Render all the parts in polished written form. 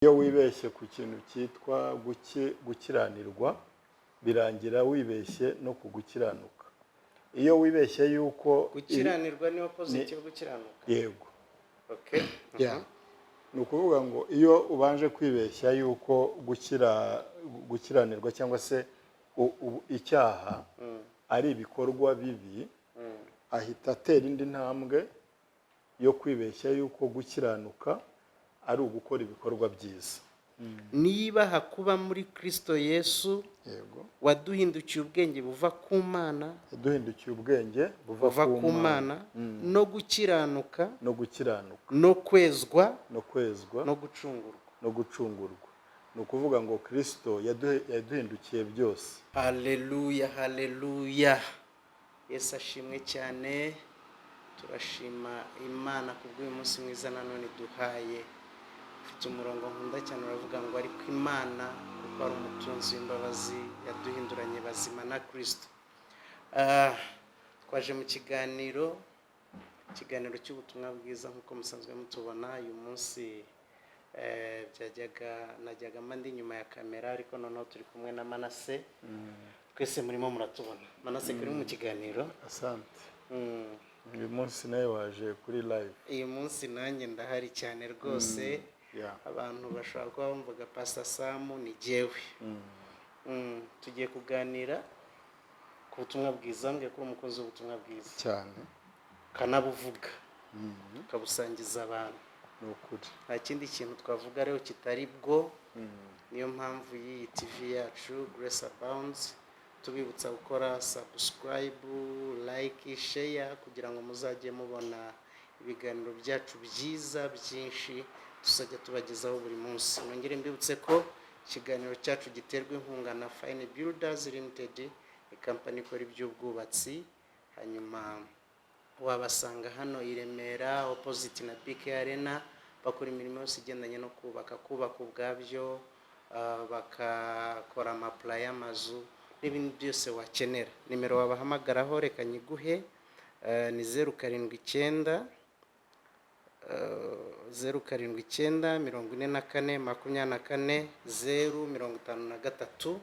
Iyo wibeshye ku kintu cyitwa gukiranirwa birangira wibeshye no ku gukiranuka. Iyo wibeshye yuko gukiranirwa ni opposite yo gukiranuka. Yego. Okay. Ni ukuvuga ngo iyo ubanje kwibeshya yuko gukiranirwa cyangwa se icyaha ari ibikorwa bibi, ahita atera indi ntambwe yo kwibeshya yuko gukiranuka ari ugukora ibikorwa byiza. Niba hakuba muri Kristo Yesu, yego, waduhindukiye ubwenge buva ku Mana, yaduhindukiye ubwenge buva ku Mana, no gukiranuka, no kwezwa, no gucungurwa. Ni ukuvuga ngo Kristo yaduhindukiye byose. Haleluya, haleluya. Yesu ashimwe cyane. Turashima Imana kubw'uyu munsi mwiza nanone duhaye. Ufite umurongo nkunda cyane uravuga ngo ariko Imana kuko ari umutunzi w'imbabazi yaduhinduranye bazima na Kristo. Twaje mu kiganiro cy'ubutumwa bwiza nk'uko musanzwe mutubona. Uyu munsi najyaga mandi nyuma ya kamera, ariko noneho turi kumwe na Manase. Twese murimo muratubona. Manase kuri mu kiganiro. Asante. Uyu munsi nawe waje kuri live. Uyu munsi nanjye ndahari cyane rwose. Abantu bashobora kuba bumvaga Pastor Sam ni jewe. Tugiye kuganira ku butumwa bwiza, mbwe kuri umukozi w'ubutumwa bwiza cyane, kanabuvuga kabusangiza abantu. Nukuri nta kindi kintu twavuga rero kitari bwo. Niyo mpamvu iyi TV yacu Grace Abounds tubibutsa gukora subscribe, like, share kugira ngo muzajye mubona ibiganiro byacu byiza byinshi tuzajya tubagezaho buri munsi. Nongere mbibutse ko ikiganiro cyacu giterwa inkunga na Fine Builders Limited, company ikora iby'ubwubatsi. Hanyuma wabasanga hano i Remera opposite na BK Arena, bakora imirimo yose igendanye no kubaka ubwabyo, bakakora amapla y'amazu n'ibindi byose wakenera. Nimero wabahamagaraho reka nyiguhe, ni 079 049 44 053,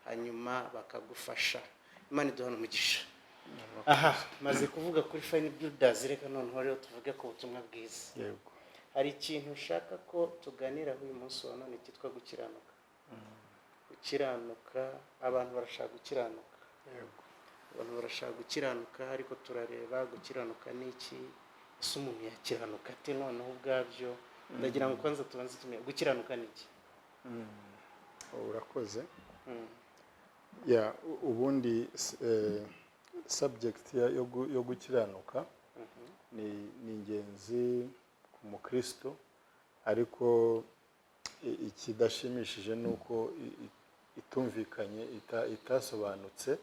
hanyuma bakagufasha. Imana iduhana umugisha. Maze kuvuga kuri Fine Builders, reka noneho rero tuvuge ku butumwa bwiza. Yego. Hari ikintu ushaka ko tuganira uyu munsi wa none cyitwa gukiranuka. Gukiranuka, abantu barashaka gukiranuka. Yego. Abantu barashaka gukiranuka, ariko turareba gukiranuka ni iki? Ese umuntu yakiranuka ate noneho ubwabyo? Ndagira ngo kwanza tubanze tumenye gukiranuka ni iki. Urakoze. Ubundi subject yo gukiranuka ni ingenzi ku mukristo, ariko ikidashimishije nuko itumvikanye, itasobanutse.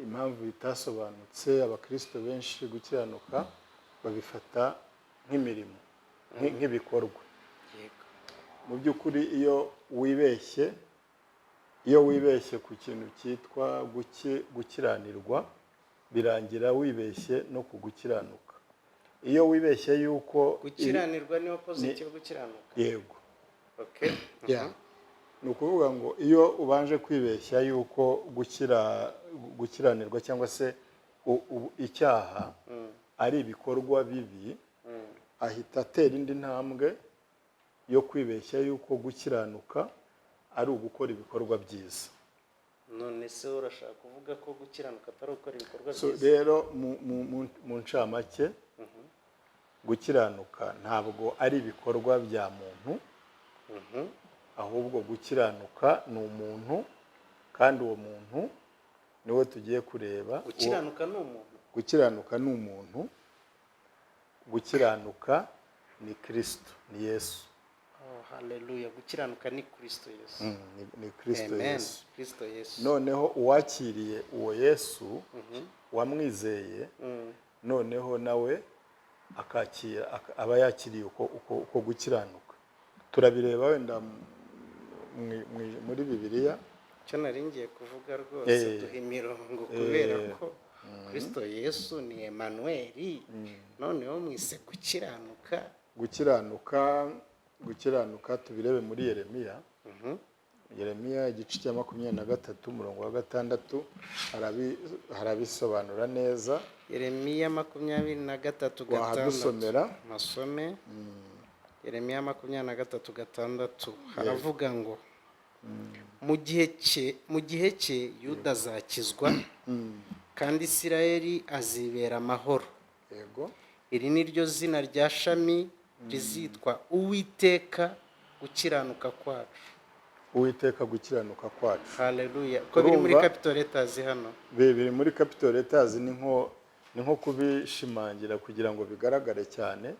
Impamvu itasobanutse, abakristo benshi gukiranuka babifata nk'imirimo, nk'ibikorwa. Mu by'ukuri iyo wibeshye ku kintu cyitwa gukiranirwa birangira wibeshye no ku gukiranuka. Iyo wibeshye yuko gukiranirwa ni opposite yo gukiranuka. Yego. Okay. Ni ukuvuga ngo iyo ubanje kwibeshya yuko gukiranirwa cyangwa se icyaha ari ibikorwa bibi, ahita atera indi ntambwe yo kwibeshya yuko gukiranuka ari ugukora ibikorwa byiza. None se urashaka kuvuga ko gukiranuka atari gukora ibikorwa byiza? Rero mu ncamake, gukiranuka ntabwo ari ibikorwa bya muntu, ahubwo gukiranuka ni umuntu, kandi uwo muntu niwe tugiye kureba. Gukiranuka ni umuntu? Gukiranuka ni umuntu. Gukiranuka ni Kristo, ni Yesu. Haleluya. Gukiranuka ni Kristo Yesu. Ni Kristo Yesu. Kristo Yesu. Noneho uwakiriye uwo Yesu, wamwizeye, noneho nawe akakira, aba yakiriye uko gukiranuka. Turabireba wenda muri Bibiliya. Cyo nari ngiye kuvuga rwose, duha imirongo kubera ko Kristo Yesu ni Emmanuel. Noneho mwise gukiranuka. Gukiranuka gukiranuka tubirebe muri Yeremiya. Yeremiya igice cya 23 umurongo wa 6 harabisobanura neza. Yeremiya 23:6 Wahadusomera. masome. Yeremiya 23:6 haravuga ngo mu gihe cye Yuda azakizwa kandi Isirayeli azibera amahoro. Yego. Iri ni ryo zina rya shami rizitwa Uwiteka gukiranuka kwacu. Uwiteka gukiranuka kwacu. Haleluya. Ko biri muri capital letters hano. Biri muri capital letters ni nko kubishimangira kugira ngo bigaragare cyane.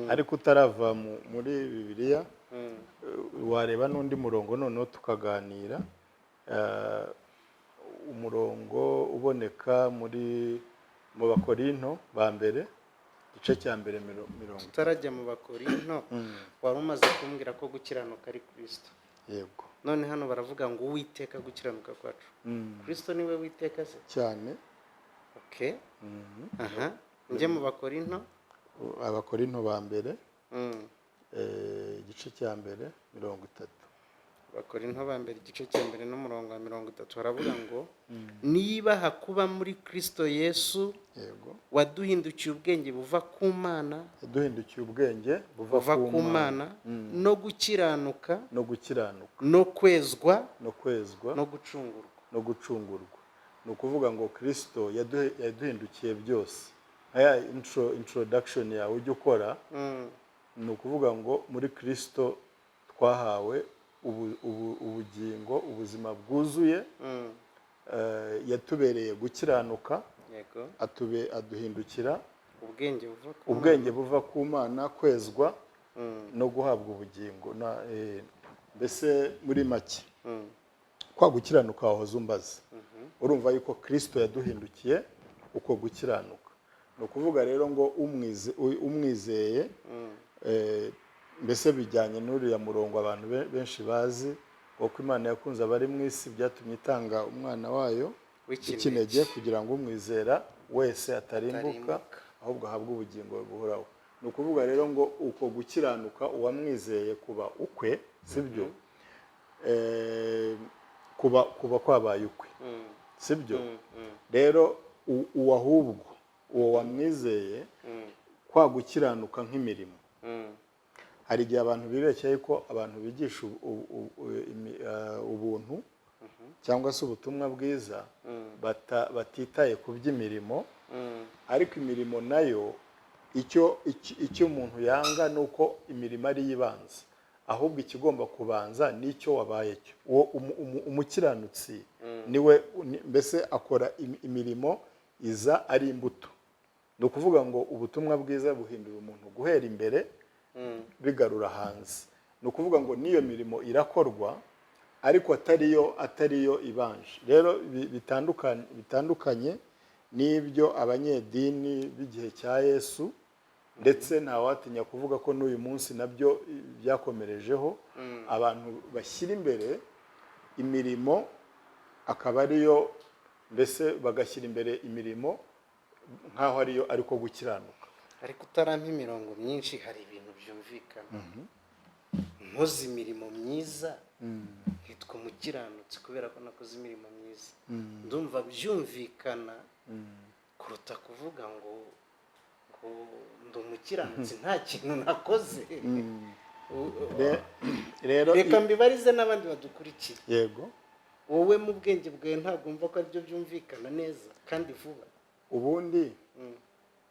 Ariko utarava muri Bibiliya wareba n'undi murongo noneho tukaganira. Umurongo uboneka mu Bakorinto ba mbere igice cya mbere 40. Tutarajya mu Bakorinto wari umaze kumbwira ko gukiranuka ari Kristo. Yego. None hano baravuga ngo Uwiteka gukiranuka kwacu. Kristo niwe witeka se cyane. Okay. Njye mu Bakorinto. Abakorinto ba mbere igice cya mbere 30. Bakorinto ba mbere igice cya mbere n'umurongo wa 30 haravuga ngo niba hakuba muri Kristo Yesu. Yego. Waduhindukiye ubwenge buva ku Mana. Yaduhindukiye ubwenge buva ku Mana no gukiranuka. No kwezwa. No gucungurwa. Ni ukuvuga ngo Kristo yaduhindukiye byose. Aya introduction yawe ujye ukora. Ni ukuvuga ngo muri Kristo twahawe ubugingo, ubuzima bwuzuye. Yatubereye gukiranuka. Yego. Aduhindukira ubwenge buva ku Mana, kwezwa no guhabwa ubugingo. Mbese muri make kwa gukiranuka wahoze umbaza. Urumva yuko Kristo yaduhindukiye uko gukiranuka. Ni ukuvuga rero ngo umwizeye mbese bijyanye n'uriya murongo abantu benshi bazi uko Imana yakunze abari mu isi byatumye itanga umwana wayo w'ikinege kugira ngo umwizera wese atarimbuka ahubwo ahabwe ubugingo buhoraho. Ni ukuvuga rero ngo uko gukiranuka uwamwizeye kuba ukwe, sibyo? Kuba kwabaye ukwe, sibyo? Rero uwahubwo uwo wamwizeye kwa gukiranuka nk'imirimo. Hari igihe abantu bibeshya ko abantu bigisha ubuntu cyangwa se ubutumwa bwiza batitaye ku by'imirimo. Ariko imirimo nayo icyo umuntu yanga ni uko imirimo ari yibanze, ahubwo ikigomba kubanza nicyo wabaye cyo. Uwo umukiranutsi niwe mbese akora imirimo iza ari imbuto. Ni ukuvuga ngo ubutumwa bwiza buhindura umuntu guhera imbere bigarura hanze. Ni ukuvuga ngo n'iyo mirimo irakorwa ariko atariyo ibanje. Rero bitandukanye n'ibyo abanyedini b'igihe cya Yesu, ndetse ntawatinya kuvuga ko n'uyu munsi nabyo byakomerejeho. Abantu bashyira imbere imirimo akaba ariyo, mbese bagashyira imbere imirimo nk'aho ariyo ariko gukiranuka. Ariko utarampa imirongo myinshi hari ibintu byumvikana. Nkoze imirimo myiza hitwa umukiranutsi kubera ko nakoze imirimo myiza. Ndumva byumvikana kuruta kuvuga ngo ndi umukiranutsi nta kintu nakoze. Reka mbibarize n'abandi badukurikira. Yego. Wowe mu bwenge bwawe ntabwo umva ko aribyo byumvikana neza kandi vuba. Ubundi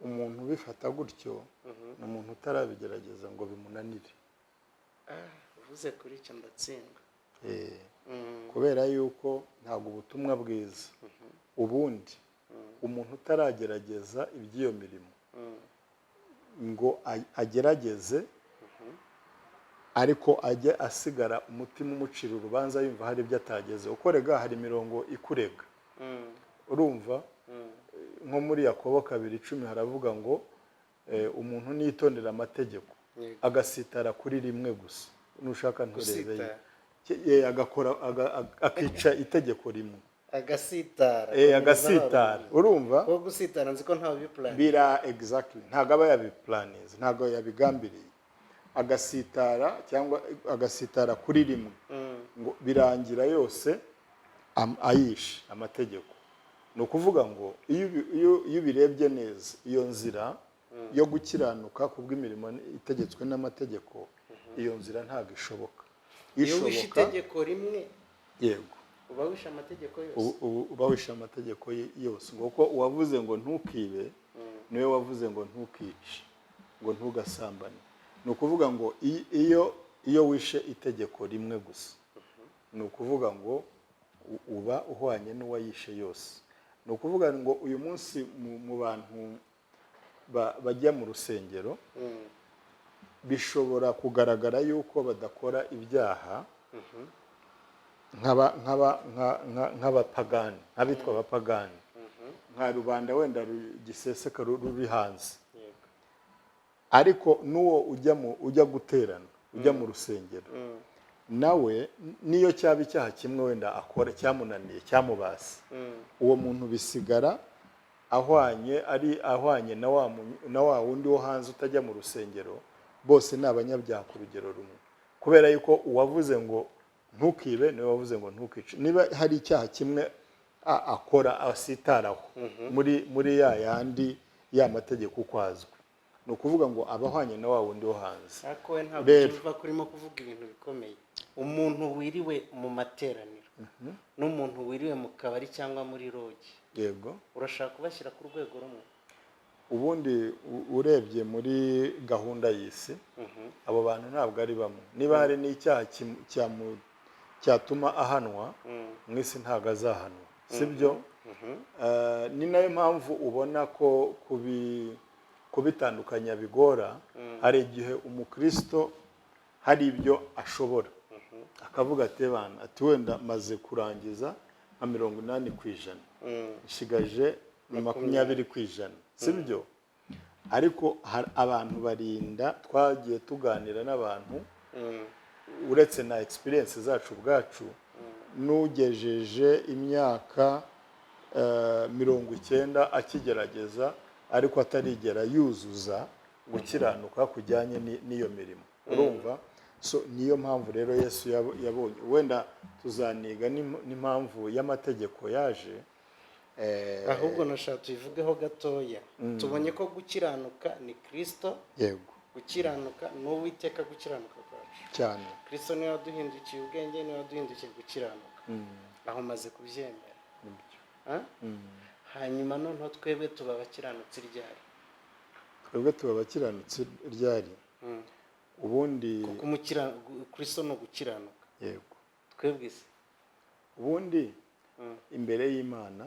umuntu ubifata gutyo ni umuntu utarabigerageza ngo bimunanire. Uvuze kuri icyo ndatsindwa. Kubera yuko ntabwo ubutumwa bwiza ubundi umuntu utaragerageza iby'iyo mirimo ngo agerageze ariko ajye asigara umutima umucira urubanza yumva hari ibyo atageze. Ukorega hari imirongo ikurega. Urumva nko muri Yakobo 2:10 haravuga ngo umuntu nitondera amategeko agasitara kuri rimwe gusa. Nushaka nturebe agakora akica itegeko rimwe agasitara. Agasitara. Urumva ko gusitara nzi ko ntawe biplan bira exactly ntago aba yabiplanize, ntago yabigambiriye. agasitara cyangwa agasitara kuri rimwe ngo birangira yose ayishe amategeko. Ni ukuvuga ngo iyo ubirebye neza iyo nzira yo gukiranuka kubw'imirimo itegetswe n'amategeko, iyo nzira ntabwo ishoboka. iyo wishe itegeko rimwe, yego, uba wishe amategeko yose. uba wishe amategeko yose. Kuko uwavuze ngo ntukibe niwe wavuze ngo ntukice, ngo ntugasambane. Ni ukuvuga ngo iyo wishe itegeko rimwe gusa, ni ukuvuga ngo uba uhwanye n'uwayishe yose. Ni ukuvuga ngo uyu munsi mu bantu bajya mu rusengero bishobora kugaragara yuko badakora ibyaha nk'abapagani, nk'abitwa abapagani, nka rubanda wenda giseseka ruri hanze. Ariko n'uwo ujya guterana, ujya mu rusengero, nawe niyo cyaba icyaha kimwe wenda akora cyamunaniye cyamubase, uwo muntu bisigara ahwanye na wa wundi wo hanze utajya mu rusengero. Bose ni abanyabyaha ku rugero rumwe, kubera yuko uwavuze ngo ntukibe niwe wavuze ngo ntukice. Niba hari icyaha kimwe akora asitaraho muri yandi mategeko uko azwi, ni ukuvuga ngo abahwanye na wa wundi wo hanze. ariko we ntabwo uva kurimo kuvuga ibintu bikomeye. Umuntu wiriwe mu materaniro n'umuntu wiriwe mu kabari cyangwa muri rogi, yego, urashaka kubashyira ku rwego rumwe? Ubundi urebye muri gahunda y'isi, abo bantu ntabwo ari bamwe. Niba hari n'icyaha cyatuma ahanwa, mu isi ntabwo azahanwa, sibyo? Ni nayo mpamvu ubona ko kubitandukanya bigora. Hari igihe umukristo hari ibyo ashobora akavuga ati bana, ati wenda maze kurangiza nka 80%, nshigaje 20%, sibyo? Ariko abantu barinda, twagiye tuganira n'abantu uretse na experience zacu ubwacu, nugejeje imyaka 90 akigerageza ariko atarigera yuzuza gukiranuka kujyanye n'iyo mirimo. Urumva? So niyo mpamvu rero Yesu yabonye, wenda tuzaniga n'impamvu y'amategeko yaje. Ahubwo nashaka tuyivugeho gatoya. Tubonye ko gukiranuka ni Kristo, yego, gukiranuka n'Uwiteka, gukiranuka kwacu cyane. Kristo niwe waduhindukiye ubwenge, niwe waduhindukiye gukiranuka. Aho maze kubyemera. Hanyuma noneho twebwe tuba abakiranutsi ryari? Twebwe tuba abakiranutsi ryari? Ubundi kuko Kristo no gukiranuka, yego, twebwe se ubundi imbere y'Imana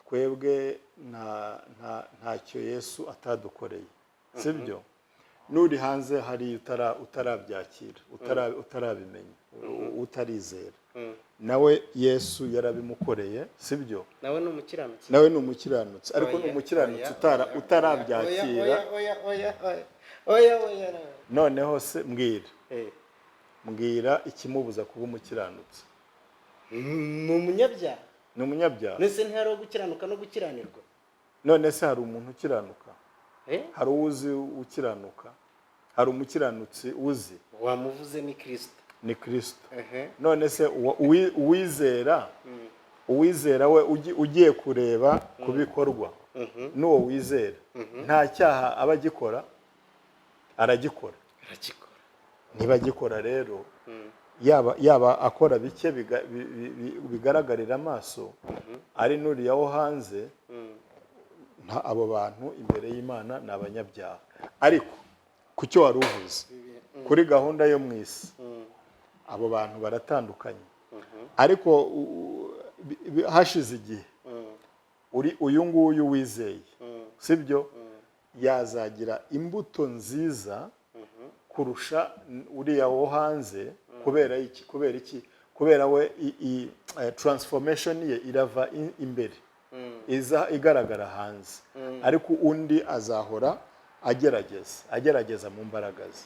twebwe ntacyo Yesu atadukoreye, sibyo? Nuri hanze hari utarabyakira, utarabimenya, utarizera, nawe Yesu yarabimukoreye, sibyo? nawe ni umukiranutsi. Nawe ni umukiranutsi, ariko ni umukiranutsi utarabyakira. Oya. Noneho se mbwira ikimubuza kuba umukiranutsi? Ni umunyabyaha. Ni umunyabyaha. Nese ntihari gukiranuka no gukiranirwa? None se hari umuntu ukiranuka? Hari uzi ukiranuka? Hari umukiranutsi uzi? Wamuvuze ni Kristo. Ni Kristo. None se uwizera we ugiye kureba kubikorwa, n'uwo wizera nta cyaha aba agikora? Aragikora. Niba agikora rero, yaba akora bike bigaragarira amaso, ari n'uriya wo hanze, abo bantu imbere y'Imana ni abanyabyaha. Ariko ku cyo wari uvuze kuri gahunda yo mu isi, abo bantu baratandukanye. Ariko hashize igihe uyu nguyu wizeye, sibyo, yazagira imbuto nziza kurusha uriya wo hanze. Kubera iki? Kubera we transformation ye irava imbere, iza igaragara hanze. Ariko undi azahora agerageza mu mbaraga ze.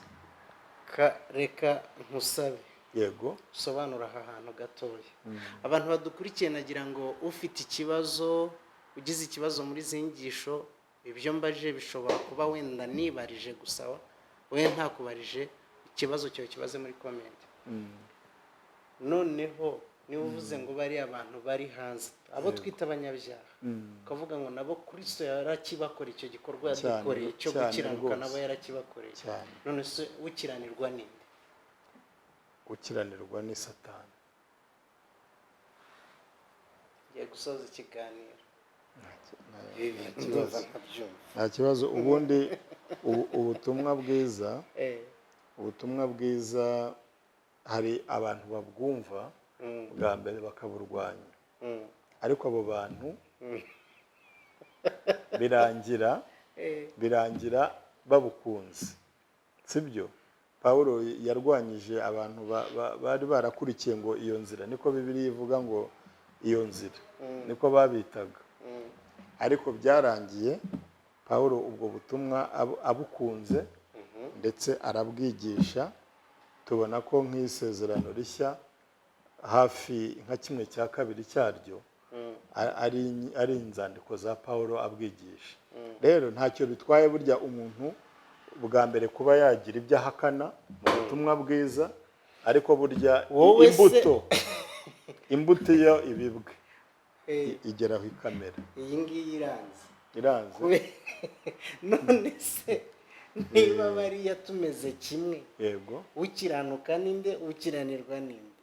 Reka nkusabe, yego, usobanura aha hantu gatoya. Abantu badukurikiye nagira ngo ufite ikibazo, ugize ikibazo muri zingisho, ibyo mbaje bishobora kuba wenda nibarije gusa we ntakubarije ikibazo cyawe kibaze muri comment. Noneho niba uvuze ngo bari abantu bari hanze abo twita abanyabyaha, ukavuga ngo nabo Kristo yarakibakora icyo gikorwa yadukoreye cyo gukiranuka, nabo yarakibakoreye. None se ukiranirwa ninde? Ukiranirwa ni Satani. Ngiye gusoza ikiganiro. Nta kibazo. Ubundi ubutumwa bwiza hari abantu babwumva bwa mbere bakaburwanya, ariko abo bantu birangira babukunze, sibyo? Pawulo yarwanyije abantu bari barakurikiye ngo iyo nzira, niko Bibiliya ivuga ngo iyo nzira niko babitaga, ariko byarangiye Pawulo ubwo butumwa abukunze ndetse arabwigisha. Tubona ko nk'isezerano rishya hafi nka 1/2 cyaryo ari inzandiko za Pawulo abwigisha. Rero ntacyo bitwaye burya umuntu bwa mbere kuba yagira ibyo ahakana mu butumwa bwiza, ariko burya imbuto iyo ibibwe igeraho ikamera. Iyi ngiyi iranze. None se niba bariya tumeze kimwe, yego, ukiranuka ninde, ukiranirwa ninde?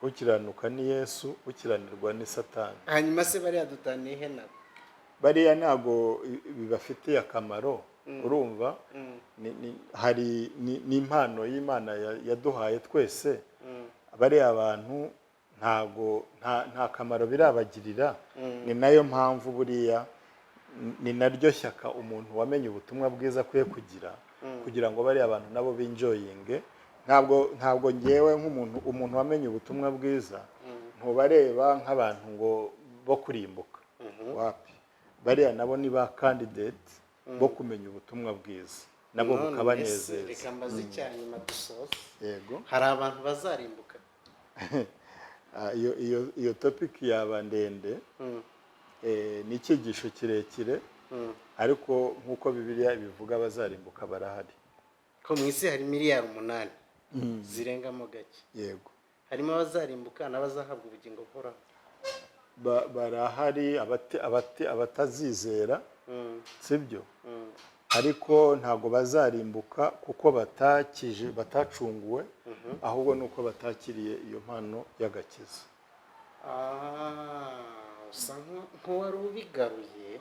Ukiranuka ni Yesu, ukiranirwa ni Satani. Hanyuma se bariya dutaniye he nabo? Bariya ntago bibafitiye akamaro. Urumva hari n'impano y'Imana yaduhaye twese. Bariya abantu nta kamaro birabagirira. Ni nayo mpamvu buriya ni naryo shyaka umuntu wamenye ubutumwa bwiza akwiye kugira ngo bariya abantu nabo binjoyinge. Ntabwo ngewe umuntu wamenye ubutumwa bwiza ntubareba nk'abantu ngo bo kurimbuka. Wapi, bariya nabo ni ba candidate bo kumenya ubutumwa bwiza, nabo bukabanezeza. Reka mbaze icyanyuma dusoza. Yego, hari abantu bazarimbuka? iyo topic yaba ndende. Ni icyigisho kirekire, ariko nk'uko Bibiliya ibivuga bazarimbuka barahari. Ko mu isi hari miliyari 8 zirengamo gake. Yego, harimo abazarimbuka n'abazahabwa ubugingo buhoraho. Barahari abatazizera, sibyo? Ariko ntabwo bazarimbuka kuko batacunguwe, ahubwo nuko batakiriye iyo mpano y'agakiza. Usa nk'uwari ubigaruye.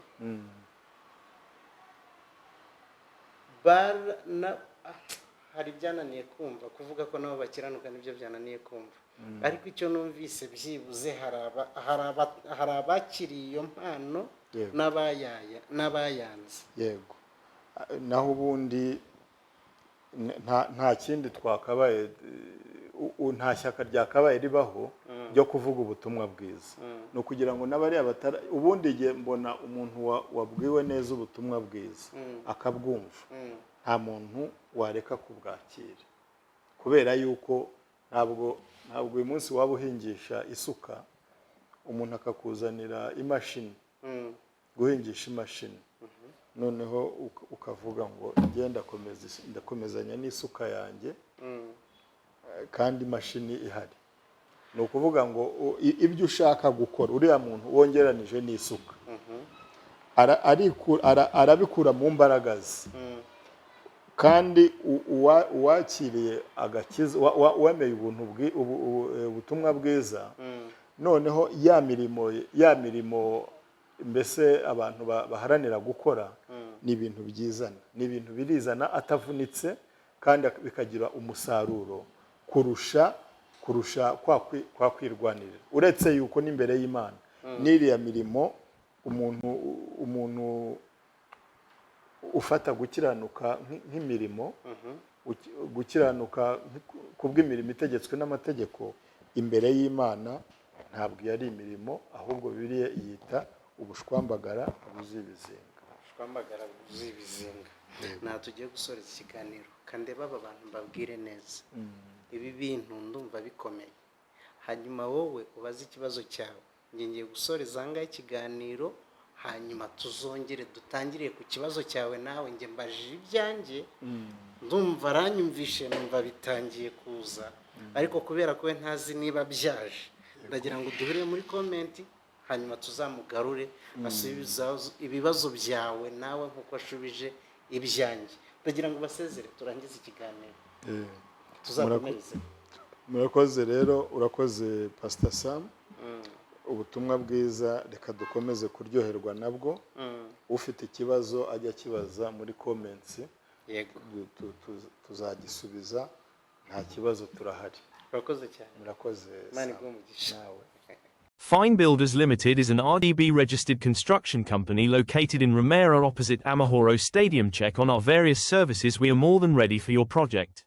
Hari byananiye kumva kuvuga ko nabo bakiranuka, nibyo byananiye kumva. Ariko icyo numvise byibuze hari abakiriye iyo mpano n'abayanze. Yego, naho ubundi nta kindi twakabaye, nta shyaka ryakabaye ribaho ryo kuvuga ubutumwa bwiza. No kugira ngo n'abari ubundi igihe mbona umuntu wabwiwe neza ubutumwa bwiza akabwumva, nta muntu wareka kubwakira, kubera yuko ntabwo uyu munsi waba uhingisha isuka umuntu akakuzanira imashini, guhingisha imashini, noneho ukavuga ngo ndakomezanya n'isuka yanjye kandi imashini ihari. Ni ukuvuga ngo ibyo ushaka gukora uriya muntu wongeranije n'isuka arabikura mu mbaraga ze. Kandi uwakiriye agakiza, wemeye ubutumwa bwiza, noneho ya mirimo mbese abantu baharanira gukora ni ibintu byizana, ni ibintu birizana atavunitse, kandi bikagira umusaruro kurusha kwa kwirwanirira. Uretse yuko n'imbere y'Imana n'iriya mirimo umuntu ufata gukiranuka nk'imirimo, gukiranuka kubw'imirimo itegetswe n'amategeko imbere y'Imana ntabwo yari imirimo, ahubwo Bibiliya yita ubushwambagara bwuzibizinga. Ubushwambagara bwuzibizinga. Nta tugiye gusora iki kiganiro, kandi baba abantu mbabwire neza. Ibi bintu ndumva bikomeye. Hanyuma wowe ubaze ikibazo cyawe, ngiye gusoreza ngaho ikiganiro, hanyuma tuzongere dutangire ku kibazo cyawe nawe. Nge mbajije ibyanjye, ndumva aranyumvishe numva bitangiye kuza ariko kubera ko we ntazi niba byaje ndagira ngo duhure muri komenti hanyuma tuzamugarure asubiza ibibazo byawe nawe nkuko ashubije ibyanjye ndagira ngo basezere turangize ikiganiro tuzakomereze. Murakoze rero, urakoze Pastor Sam. Ubutumwa bwiza reka dukomeze kuryoherwa nabwo. Ufite ikibazo ajya kibaza muri comments, yego tuzagisubiza, nta kibazo turahari. urakoze cyane. Murakoze. Imana iguhe umugisha. Nawe. Fine Builders Limited is an RDB registered construction company located in Romero opposite Amahoro Stadium. Check on our various services. We are more than ready for your project.